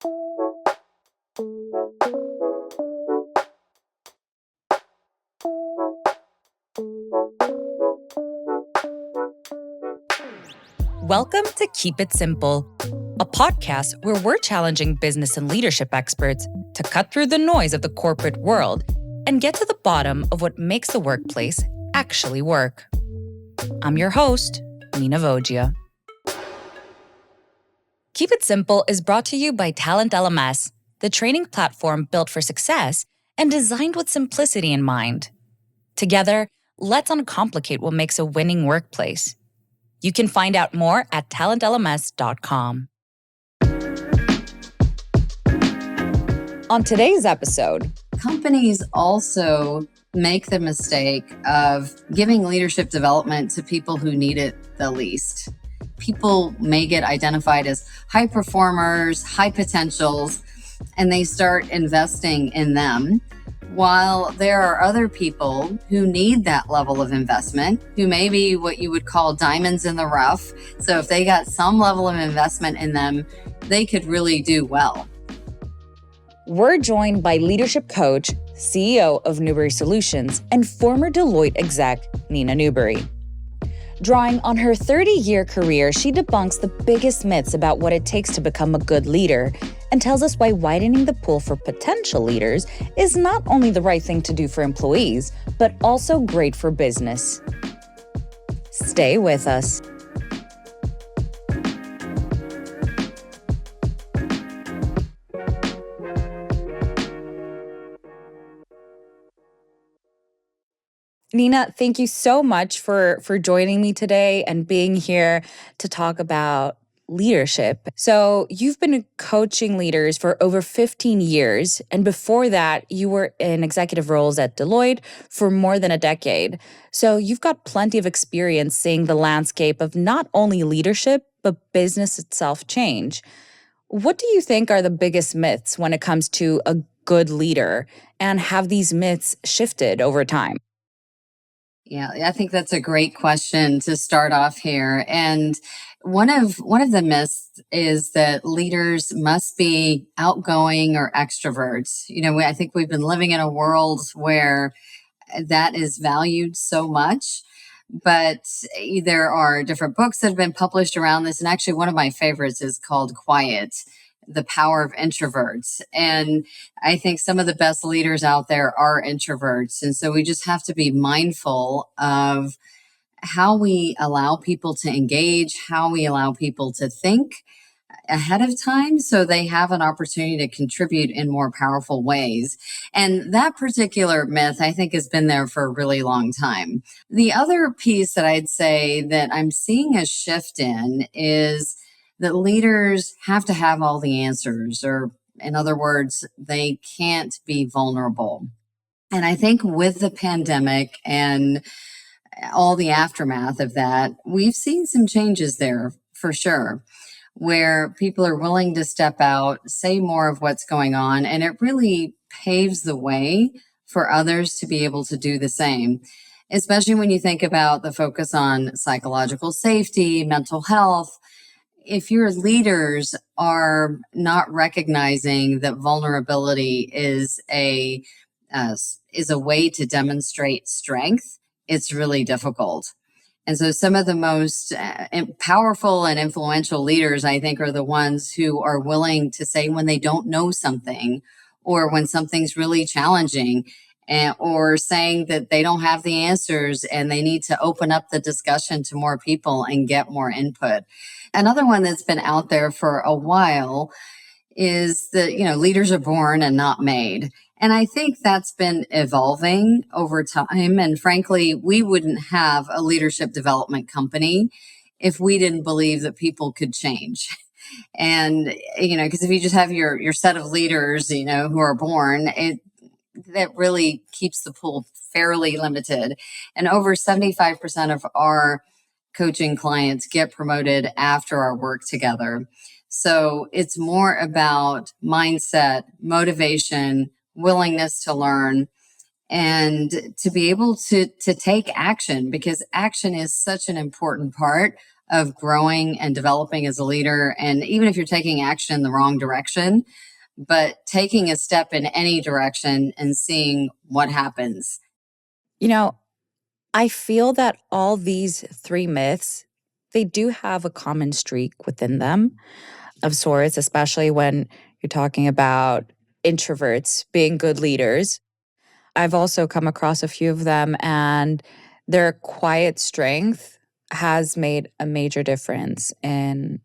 Welcome to Keep It Simple, a podcast where we're challenging business and leadership experts to cut through the noise of the corporate world and get to the bottom of what makes the workplace actually work. I'm your host, Neena Newberry. Keep It Simple is brought to you by TalentLMS, the training platform built for success and designed with simplicity in mind. Together, let's uncomplicate what makes a winning workplace. You can find out more at TalentLMS.com. On today's episode, companies also make the mistake of giving leadership development to people who need it the least. People may get identified as high performers, high potentials, and they start investing in them. While there are other people who need that level of investment, who may be what you would call diamonds in the rough. So if they got some level of investment in them, they could really do well. We're joined by leadership coach, CEO of Newberry Solutions, and former Deloitte exec, Neena Newberry. Drawing on her 30-year career, she debunks the biggest myths about what it takes to become a good leader and tells us why widening the pool for potential leaders is not only the right thing to do for employees, but also great for business. Stay with us. Neena, thank you so much for joining me today and being here to talk about leadership. So you've been coaching leaders for over 15 years. And before that, you were in executive roles at Deloitte for more than a decade. So you've got plenty of experience seeing the landscape of not only leadership, but business itself change. What do you think are the biggest myths when it comes to a good leader? And have these myths shifted over time? Yeah, I think that's a great question to start off here. And one of the myths is that leaders must be outgoing or extroverts. I think we've been living in a world where that is valued so much. But there are different books that have been published around this. And actually, one of my favorites is called Quiet: The Power of Introverts. And I think some of the best leaders out there are introverts. And so we just have to be mindful of how we allow people to engage, how we allow people to think ahead of time so they have an opportunity to contribute in more powerful ways. And that particular myth, I think, has been there for a really long time. The other piece that I'd say that I'm seeing a shift in is that leaders have to have all the answers, or in other words, they can't be vulnerable. And I think with the pandemic and all the aftermath of that, we've seen some changes there for sure, where people are willing to step out, say more of what's going on, and it really paves the way for others to be able to do the same, especially when you think about the focus on psychological safety, mental health. If your leaders are not recognizing that vulnerability is a way to demonstrate strength, it's really difficult. And so some of the most powerful and influential leaders, I think, are the ones who are willing to say when they don't know something, or when something's really challenging, or saying that they don't have the answers and they need to open up the discussion to more people and get more input. Another one that's been out there for a while is that, leaders are born and not made. And I think that's been evolving over time. And frankly, we wouldn't have a leadership development company if we didn't believe that people could change. And, because if you just have your set of leaders, who are born, that really keeps the pool fairly limited. And over 75% of our coaching clients get promoted after our work together. So it's more about mindset, motivation, willingness to learn, and to be able to take action, because action is such an important part of growing and developing as a leader. And even if you're taking action in the wrong direction, but taking a step in any direction and seeing what happens. You know, I feel that all these three myths, they do have a common streak within them of sorts, especially when you're talking about introverts being good leaders. I've also come across a few of them, and their quiet strength has made a major difference in,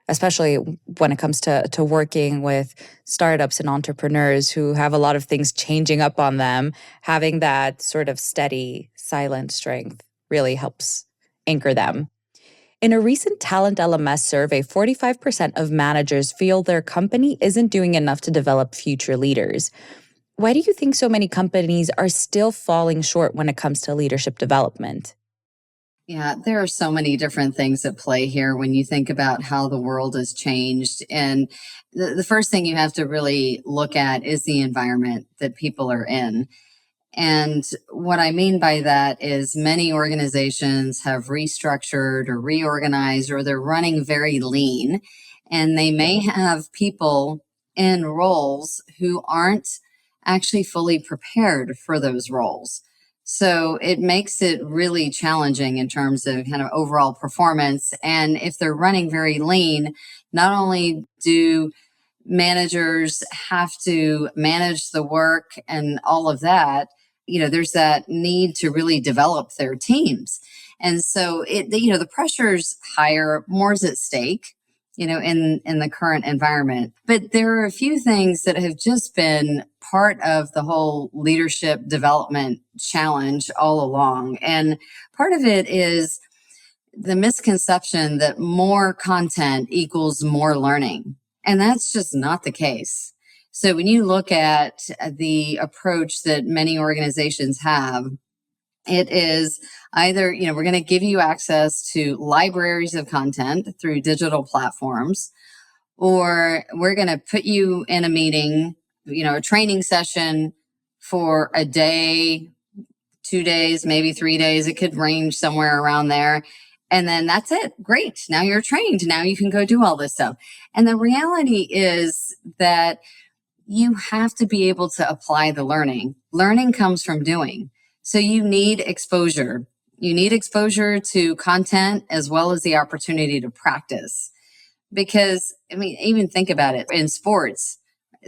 especially when it comes to working with startups and entrepreneurs who have a lot of things changing up on them. Having that sort of steady, silent strength really helps anchor them. In a recent TalentLMS survey, 45% of managers feel their company isn't doing enough to develop future leaders. Why do you think so many companies are still falling short when it comes to leadership development? Yeah, there are so many different things at play here when you think about how the world has changed. And the first thing you have to really look at is the environment that people are in. And what I mean by that is many organizations have restructured or reorganized, or they're running very lean, and they may have people in roles who aren't actually fully prepared for those roles. So it makes it really challenging in terms of kind of overall performance. And if they're running very lean, not only do managers have to manage the work and all of that, there's that need to really develop their teams. And so the pressure's higher, more's at stake, in the current environment. But there are a few things that have just been part of the whole leadership development challenge all along. And part of it is the misconception that more content equals more learning. And that's just not the case. So when you look at the approach that many organizations have, it is either, we're going to give you access to libraries of content through digital platforms, or we're going to put you in a meeting, a training session for a day, 2 days, maybe 3 days. It could range somewhere around there. And then that's it. Great. Now you're trained. Now you can go do all this stuff. And the reality is that you have to be able to apply the learning. Learning comes from doing. So you need exposure. You need exposure to content as well as the opportunity to practice. Because, even think about it in sports.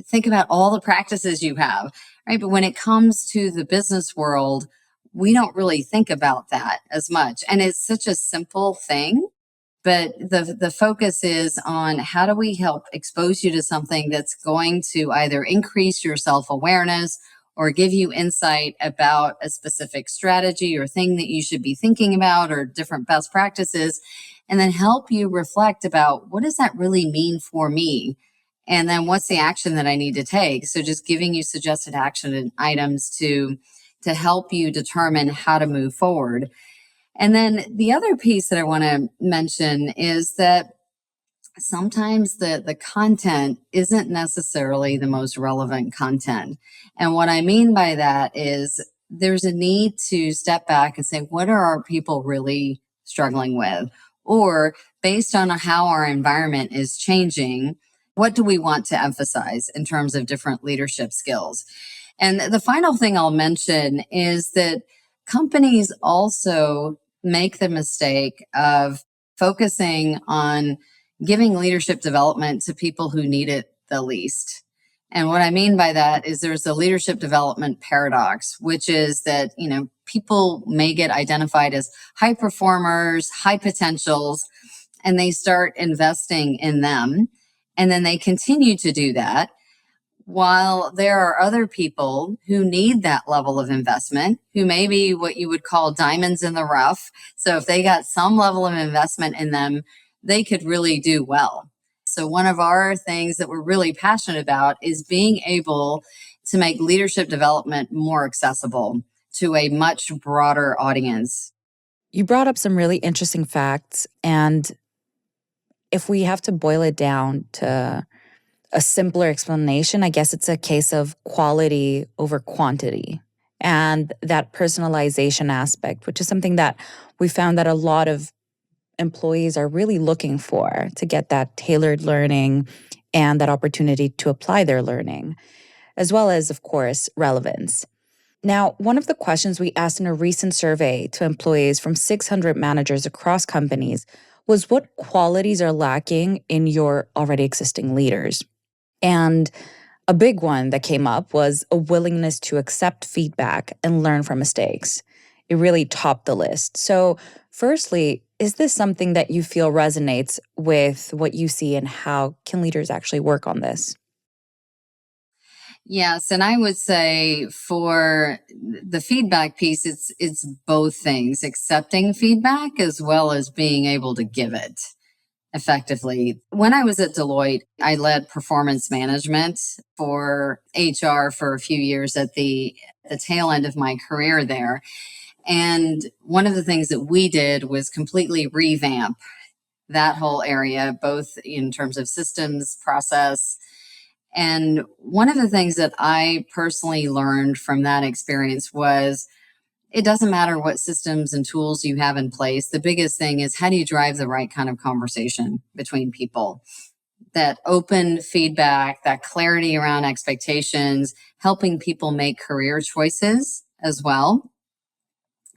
Think about all the practices you have, right? But when it comes to the business world, we don't really think about that as much. And it's such a simple thing, but the focus is on how do we help expose you to something that's going to either increase your self-awareness or give you insight about a specific strategy or thing that you should be thinking about, or different best practices, and then help you reflect about what does that really mean for me? And then what's the action that I need to take? So just giving you suggested action items to help you determine how to move forward. And then the other piece that I want to mention is that sometimes the content isn't necessarily the most relevant content. And what I mean by that is there's a need to step back and say, what are our people really struggling with? Or based on how our environment is changing, what do we want to emphasize in terms of different leadership skills? And the final thing I'll mention is that companies also make the mistake of focusing on giving leadership development to people who need it the least. And what I mean by that is there's a leadership development paradox, which is that, people may get identified as high performers, high potentials, and they start investing in them. And then they continue to do that, while there are other people who need that level of investment, who may be what you would call diamonds in the rough. So if they got some level of investment in them, they could really do well. So one of our things that we're really passionate about is being able to make leadership development more accessible to a much broader audience. You brought up some really interesting facts. And if we have to boil it down to a simpler explanation, I guess it's a case of quality over quantity and that personalization aspect, which is something that we found that a lot of employees are really looking for to get that tailored learning and that opportunity to apply their learning, as well as, of course, relevance. Now, one of the questions we asked in a recent survey to employees from 600 managers across companies was what qualities are lacking in your already existing leaders? And a big one that came up was a willingness to accept feedback and learn from mistakes. It really topped the list. So, firstly, is this something that you feel resonates with what you see, and how can leaders actually work on this? Yes, and I would say for the feedback piece, it's both things, accepting feedback as well as being able to give it effectively. When I was at Deloitte, I led performance management for HR for a few years at the tail end of my career there. And one of the things that we did was completely revamp that whole area, both in terms of systems, process. And one of the things that I personally learned from that experience was it doesn't matter what systems and tools you have in place. The biggest thing is how do you drive the right kind of conversation between people? That open feedback, that clarity around expectations, helping people make career choices as well.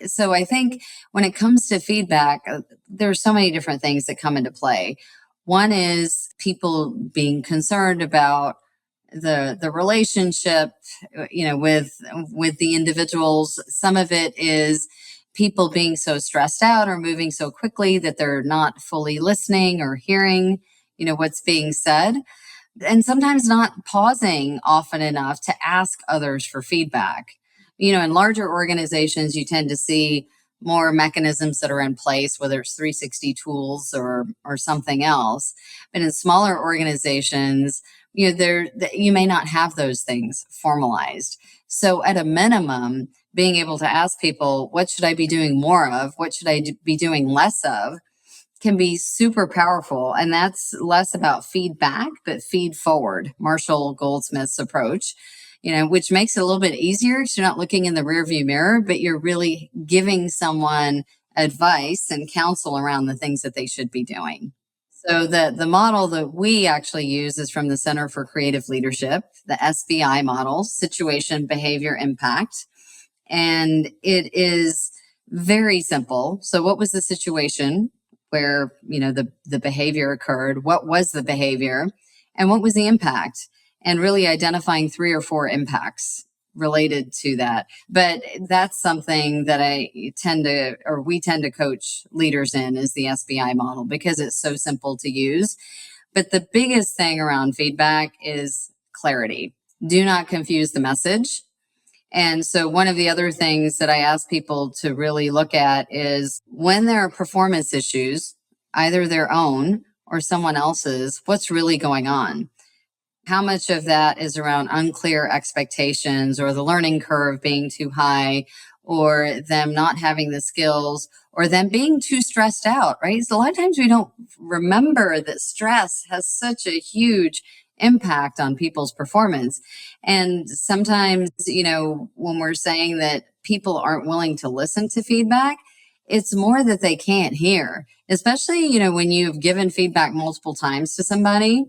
So I think when it comes to feedback, there's so many different things that come into play. One is people being concerned about the relationship, with the individuals. Some of it is people being so stressed out or moving so quickly that they're not fully listening or hearing, what's being said, and sometimes not pausing often enough to ask others for feedback. In larger organizations, you tend to see more mechanisms that are in place, whether it's 360 tools or something else. But in smaller organizations, you may not have those things formalized. So at a minimum, being able to ask people, what should I be doing more of? What should I be doing less of? Can be super powerful. And that's less about feedback, but feed forward, Marshall Goldsmith's approach, which makes it a little bit easier because you're not looking in the rearview mirror, but you're really giving someone advice and counsel around the things that they should be doing. So the model that we actually use is from the Center for Creative Leadership, the SBI model, situation, behavior, impact. And it is very simple. So what was the situation where, the behavior occurred? What was the behavior? And what was the impact? And really identifying 3 or 4 impacts related to that. But that's something that we tend to coach leaders in, is the SBI model, because it's so simple to use. But the biggest thing around feedback is clarity. Do not confuse the message. And so one of the other things that I ask people to really look at is when there are performance issues, either their own or someone else's, what's really going on? How much of that is around unclear expectations, or the learning curve being too high, or them not having the skills, or them being too stressed out, right? So a lot of times we don't remember that stress has such a huge impact on people's performance. And sometimes, when we're saying that people aren't willing to listen to feedback, it's more that they can't hear, especially, when you've given feedback multiple times to somebody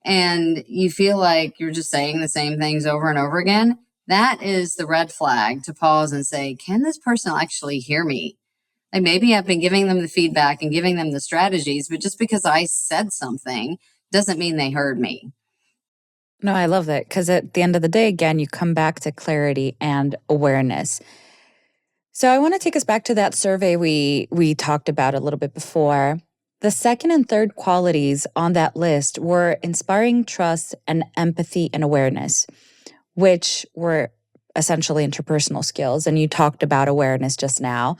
and you feel like you're just saying the same things over and over again. That is the red flag to pause and say, can this person actually hear me? Like, maybe I've been giving them the feedback and giving them the strategies, but just because I said something doesn't mean they heard me. No, I love that, because at the end of the day, again, you come back to clarity and awareness. So I want to take us back to that survey we talked about a little bit before. The second and third qualities on that list were inspiring trust and empathy and awareness, which were essentially interpersonal skills. And you talked about awareness just now.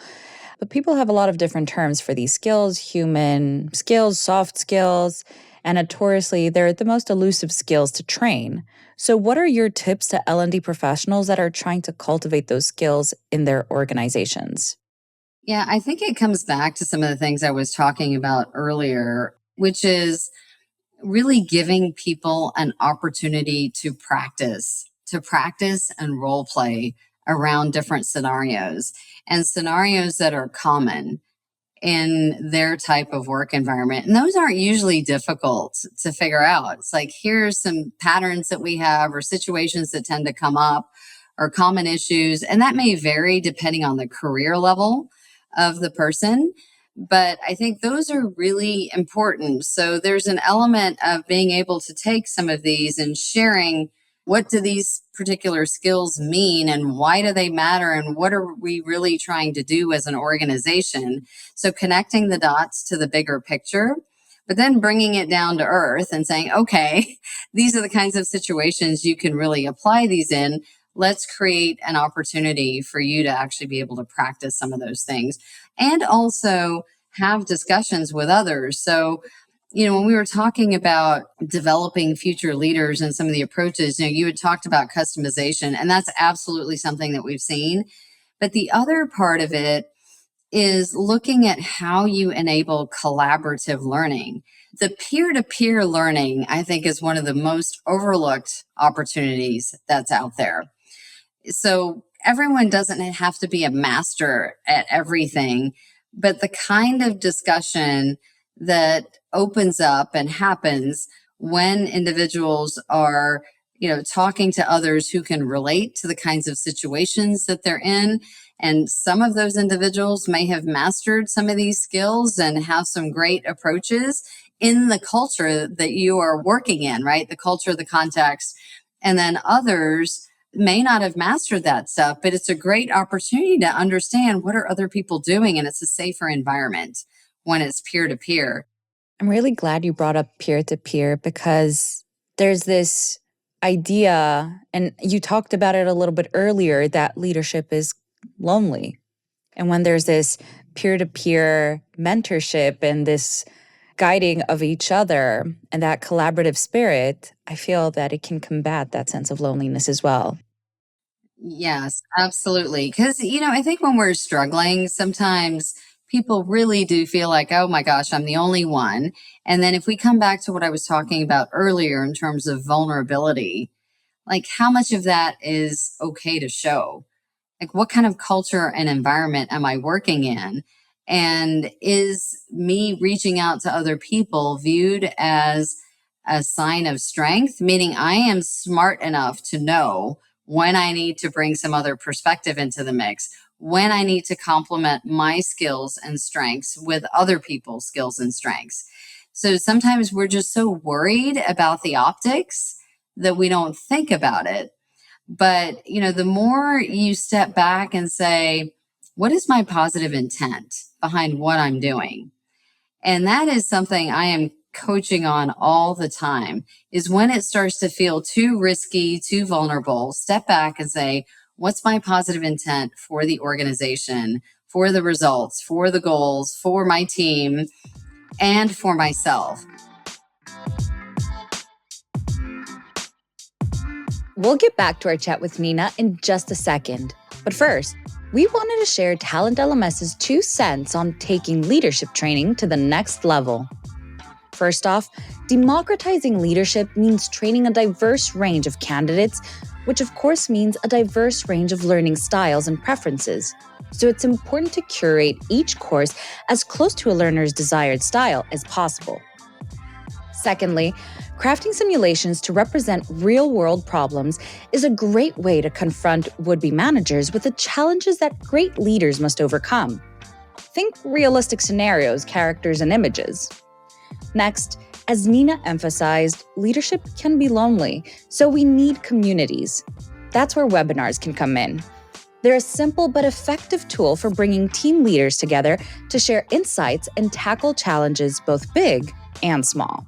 But people have a lot of different terms for these skills: human skills, soft skills, and notoriously, they're the most elusive skills to train. So, what are your tips to L&D professionals that are trying to cultivate those skills in their organizations? Yeah, I think it comes back to some of the things I was talking about earlier, which is really giving people an opportunity to practice and role play around different scenarios, and scenarios that are common. in their type of work environment. And those aren't usually difficult to figure out. It's like, here's some patterns that we have or situations that tend to come up or common issues. And that may vary depending on the career level of the person. But I think those are really important. So there's an element of being able to take some of these and sharing, what do these particular skills mean and why do they matter and what are we really trying to do as an organization? So connecting the dots to the bigger picture, but then bringing it down to earth and saying, okay, these are the kinds of situations you can really apply these in. Let's create an opportunity for you to actually be able to practice some of those things and also have discussions with others. So, when we were talking about developing future leaders and some of the approaches, you had talked about customization, and that's absolutely something that we've seen. But the other part of it is looking at how you enable collaborative learning. The peer-to-peer learning, I think, is one of the most overlooked opportunities that's out there. So everyone doesn't have to be a master at everything, but the kind of discussion that opens up and happens when individuals are, talking to others who can relate to the kinds of situations that they're in. And some of those individuals may have mastered some of these skills and have some great approaches in the culture that you are working in, right? The culture, the context. And then others may not have mastered that stuff, but it's a great opportunity to understand what are other people doing. And it's a safer environment when it's peer to peer. I'm really glad you brought up peer to peer because there's this idea, and you talked about it a little bit earlier, that leadership is lonely. And when there's this peer to peer mentorship and this guiding of each other and that collaborative spirit, I feel that it can combat that sense of loneliness as well. Yes, absolutely. Because, I think when we're struggling, sometimes people really do feel like, oh my gosh, I'm the only one. And then if we come back to what I was talking about earlier in terms of vulnerability, like how much of that is okay to show? Like, what kind of culture and environment am I working in? And is me reaching out to other people viewed as a sign of strength? Meaning, I am smart enough to know when I need to bring some other perspective into the mix, when I need to complement my skills and strengths with other people's skills and strengths. So sometimes we're just so worried about the optics that we don't think about it. But, the more you step back and say, what is my positive intent behind what I'm doing? And that is something I am coaching on all the time, is when it starts to feel too risky, too vulnerable, step back and say, what's my positive intent for the organization, for the results, for the goals, for my team, and for myself? We'll get back to our chat with Neena in just a second. But first, we wanted to share TalentLMS's 2 cents on taking leadership training to the next level. First off, democratizing leadership means training a diverse range of candidates, which of course means a diverse range of learning styles and preferences. So it's important to curate each course as close to a learner's desired style as possible. Secondly, crafting simulations to represent real-world problems is a great way to confront would-be managers with the challenges that great leaders must overcome. Think realistic scenarios, characters, and images. Next, as Neena emphasized, leadership can be lonely, so we need communities. That's where webinars can come in. They're a simple but effective tool for bringing team leaders together to share insights and tackle challenges both big and small.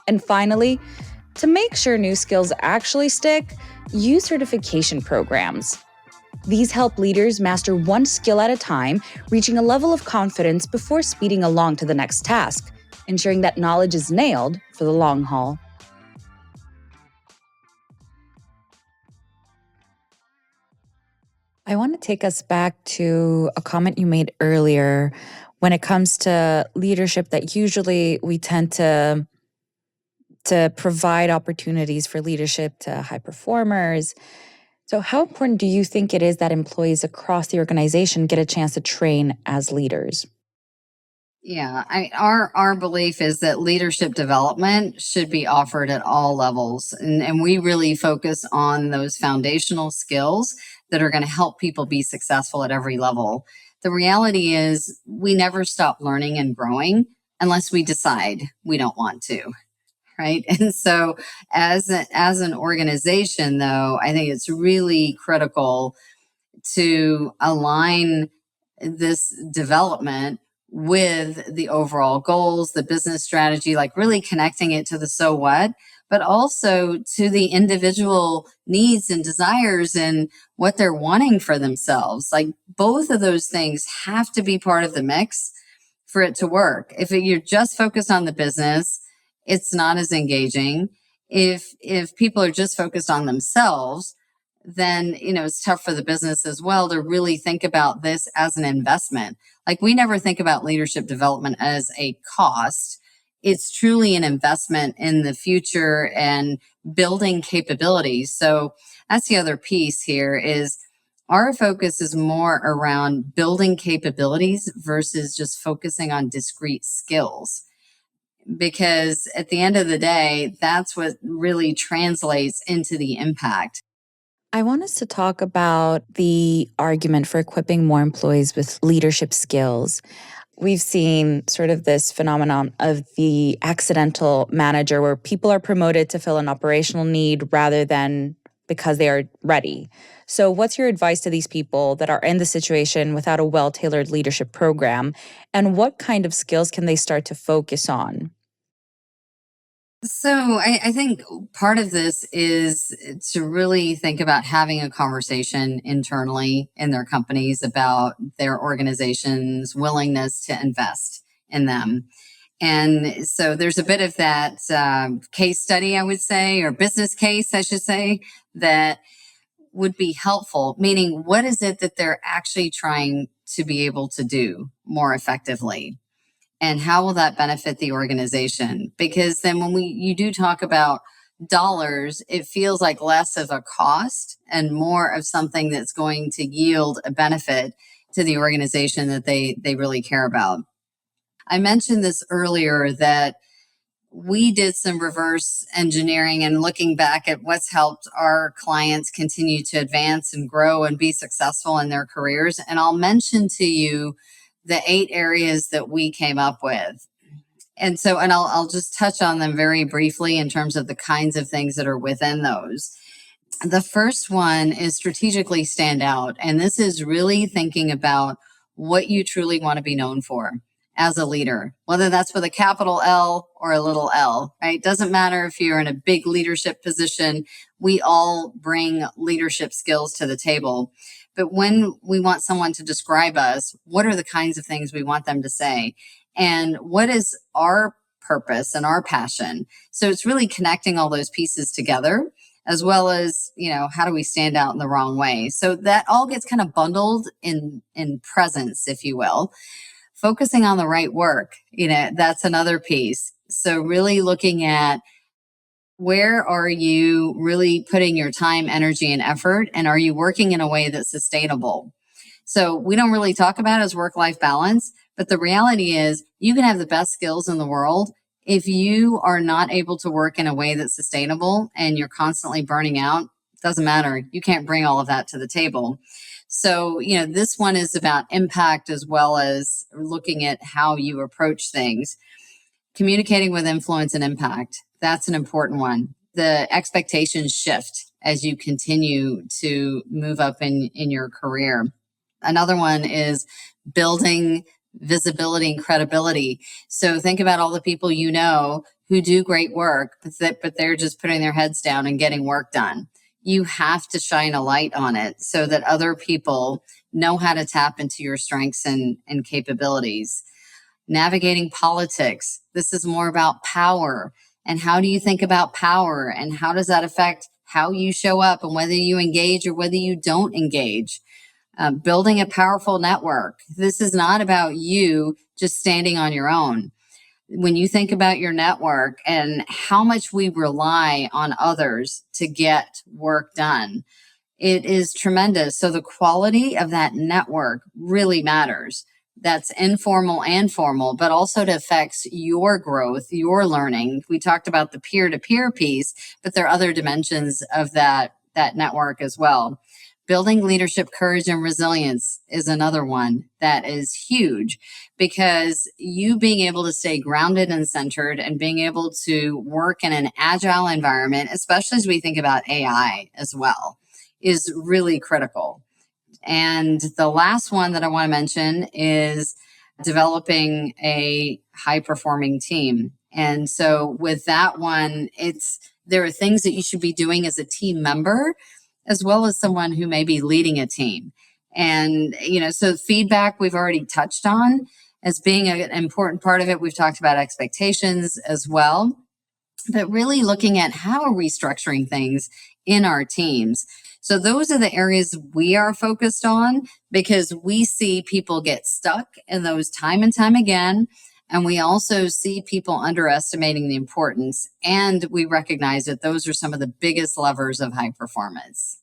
And finally, to make sure new skills actually stick, use certification programs. These help leaders master one skill at a time, reaching a level of confidence before speeding along to the next task, ensuring that knowledge is nailed for the long haul. I want to take us back to a comment you made earlier when it comes to leadership, that usually we tend to provide opportunities for leadership to high performers. So how important do you think it is that employees across the organization get a chance to train as leaders? Yeah, our belief is that leadership development should be offered at all levels, and we really focus on those foundational skills that are going to help people be successful at every level. The reality is, we never stop learning and growing unless we decide we don't want to, right? And so, as an organization, though, I think it's really critical to align this development with the overall goals, the business strategy, like really connecting it to the so what, but also to the individual needs and desires and what they're wanting for themselves. Like both of those things have to be part of the mix for it to work. If you're just focused on the business, it's not as engaging. If people are just focused on themselves, then it's tough for the business as well to really think about this as an investment. Like we never think about leadership development as a cost. It's truly an investment in the future and building capabilities. So that's the other piece here is our focus is more around building capabilities versus just focusing on discrete skills. Because at the end of the day, that's what really translates into the impact. I want us to talk about the argument for equipping more employees with leadership skills. We've seen sort of this phenomenon of the accidental manager where people are promoted to fill an operational need rather than because they are ready. So, what's your advice to these people that are in the situation without a well tailored leadership program? And what kind of skills can they start to focus on? So I think part of this is to really think about having a conversation internally in their companies about their organization's willingness to invest in them. And so there's a bit of that case study, I would say, or business case, I should say, that would be helpful. Meaning, what is it that they're actually trying to be able to do more effectively? And how will that benefit the organization? Because then when you do talk about dollars, it feels like less of a cost and more of something that's going to yield a benefit to the organization that they really care about. I mentioned this earlier that we did some reverse engineering and looking back at what's helped our clients continue to advance and grow and be successful in their careers. And I'll mention to you the 8 areas that we came up with. And so, and I'll just touch on them very briefly in terms of the kinds of things that are within those. The first one is strategically stand out. And this is really thinking about what you truly want to be known for as a leader, whether that's with a capital L or a little l, right? Doesn't matter if you're in a big leadership position. We all bring leadership skills to the table. But when we want someone to describe us, what are the kinds of things we want them to say? And what is our purpose and our passion? So it's really connecting all those pieces together, as well as, how do we stand out in the wrong way? So that all gets kind of bundled in presence, if you will. Focusing on the right work, that's another piece. So really looking at where are you really putting your time, energy, and effort, and are you working in a way that's sustainable? So we don't really talk about it as work-life balance, but the reality is you can have the best skills in the world. If you are not able to work in a way that's sustainable and you're constantly burning out, doesn't matter. You can't bring all of that to the table. So, this one is about impact as well as looking at how you approach things. Communicating with influence and impact. That's an important one. The expectations shift as you continue to move up in your career. Another one is building visibility and credibility. So think about all the people who do great work, but they're just putting their heads down and getting work done. You have to shine a light on it so that other people know how to tap into your strengths and capabilities. Navigating politics. This is more about power. And how do you think about power? And how does that affect how you show up and whether you engage or whether you don't engage? Building a powerful network. This is not about you just standing on your own. When you think about your network and how much we rely on others to get work done, it is tremendous. So the quality of that network really matters. that's informal and formal, but also it affects your growth, your learning. We talked about the peer-to-peer piece, but there are other dimensions of that network as well. Building leadership courage and resilience is another one that is huge, because you being able to stay grounded and centered and being able to work in an agile environment, especially as we think about AI as well, is really critical. And the last one that I want to mention is developing a high performing team. And so with that one, there are things that you should be doing as a team member as well as someone who may be leading a team. And so feedback we've already touched on as being an important part of it. We've talked about expectations as well, but really looking at how are we structuring things in our teams. So those are the areas we are focused on, because we see people get stuck in those time and time again. And we also see people underestimating the importance. And we recognize that those are some of the biggest levers of high performance.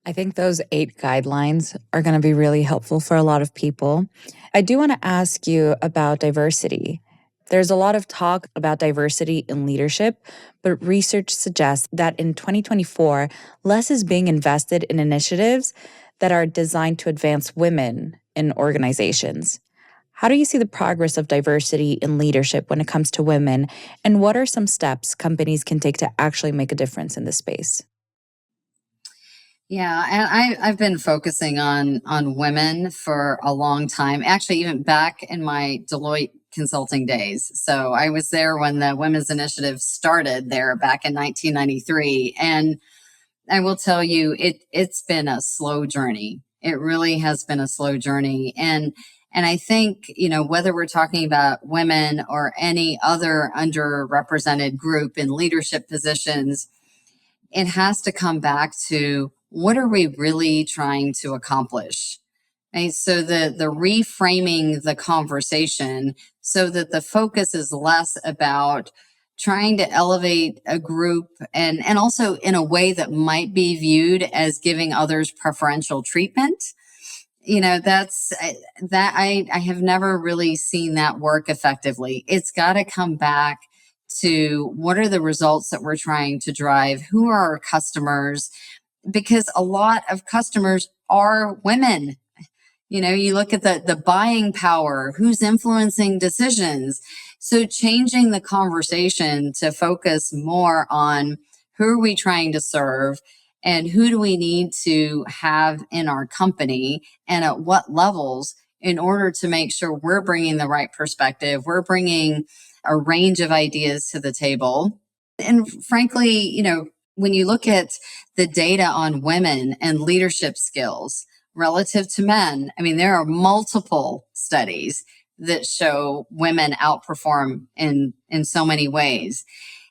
I think those 8 guidelines are going to be really helpful for a lot of people. I do want to ask you about diversity. There's a lot of talk about diversity in leadership, but research suggests that in 2024, less is being invested in initiatives that are designed to advance women in organizations. How do you see the progress of diversity in leadership when it comes to women, and what are some steps companies can take to actually make a difference in this space? Yeah, and I've been focusing on women for a long time. Actually, even back in my Deloitte consulting days. So I was there when the Women's Initiative started there back in 1993, and I will tell you, it's been a slow journey. It really has been a slow journey, and I think whether we're talking about women or any other underrepresented group in leadership positions, it has to come back to what are we really trying to accomplish? Right? So the reframing the conversation so that the focus is less about trying to elevate a group, and also in a way that might be viewed as giving others preferential treatment. That's that I have never really seen that work effectively. It's got to come back to what are the results that we're trying to drive, who are our customers, because a lot of customers are women. You look at the buying power, who's influencing decisions. So changing the conversation to focus more on who are we trying to serve and who do we need to have in our company and at what levels, in order to make sure we're bringing the right perspective, we're bringing a range of ideas to the table. And frankly, when you look at the data on women and leadership skills relative to men, I mean, there are multiple studies that show women outperform in so many ways.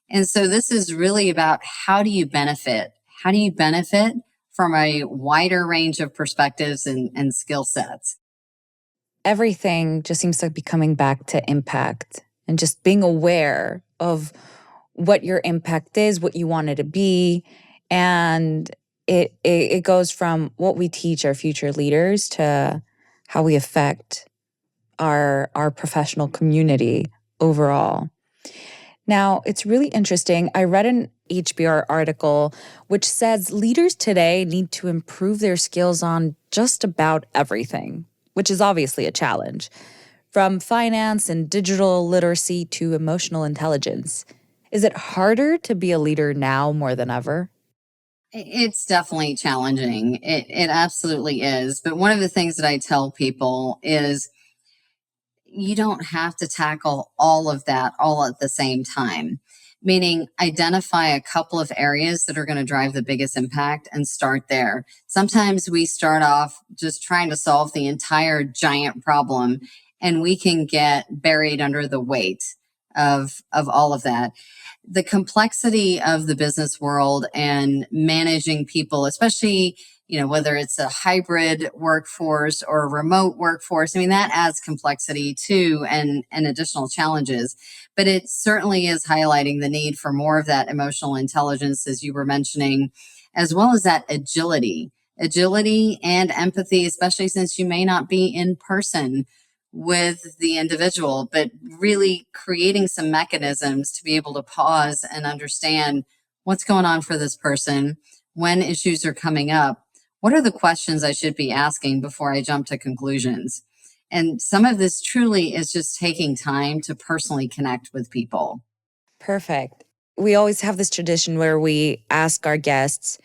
And so this is really about how do you benefit? How do you benefit from a wider range of perspectives and skill sets? Everything just seems to be coming back to impact and just being aware of what your impact is, what you want it to be. And it goes from what we teach our future leaders to how we affect our professional community overall. Now, it's really interesting. I read an HBR article which says leaders today need to improve their skills on just about everything, which is obviously a challenge, from finance and digital literacy to emotional intelligence. Is it harder to be a leader now more than ever? It's definitely challenging. It absolutely is. But one of the things that I tell people is you don't have to tackle all of that all at the same time, meaning identify a couple of areas that are going to drive the biggest impact and start there. Sometimes we start off just trying to solve the entire giant problem, and we can get buried under the weight of all of that. The complexity of the business world and managing people, especially whether it's a hybrid workforce or a remote workforce, I mean, that adds complexity too, and additional challenges. But it certainly is highlighting the need for more of that emotional intelligence, as you were mentioning, as well as that agility agility and empathy, especially since you may not be in person with the individual, but really creating some mechanisms to be able to pause and understand what's going on for this person, when issues are coming up, what are the questions I should be asking before I jump to conclusions. And some of this truly is just taking time to personally connect with people. Perfect. We always have this tradition where we ask our guests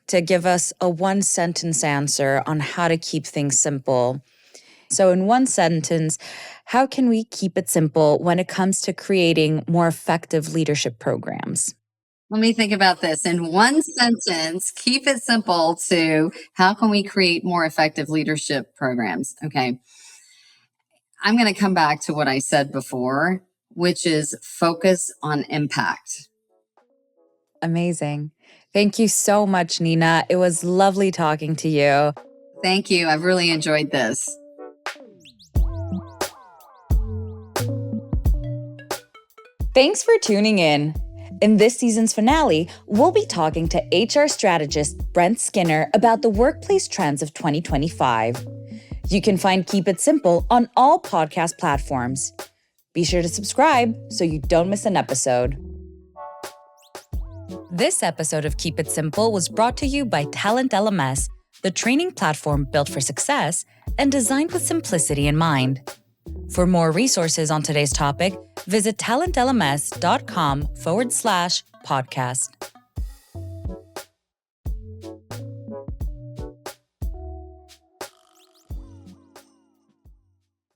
to give us a one-sentence answer on how to keep things simple. So in one sentence, how can we keep it simple when it comes to creating more effective leadership programs? Let me think about this. In one sentence, keep it simple to how can we create more effective leadership programs? Okay. I'm going to come back to what I said before, which is focus on impact. Amazing. Thank you so much, Neena. It was lovely talking to you. Thank you. I've really enjoyed this. Thanks for tuning in. In this season's finale, we'll be talking to HR strategist Brent Skinner about the workplace trends of 2025. You can find Keep It Simple on all podcast platforms. Be sure to subscribe so you don't miss an episode. This episode of Keep It Simple was brought to you by TalentLMS, the training platform built for success and designed with simplicity in mind. For more resources on today's topic, visit talentlms.com/podcast.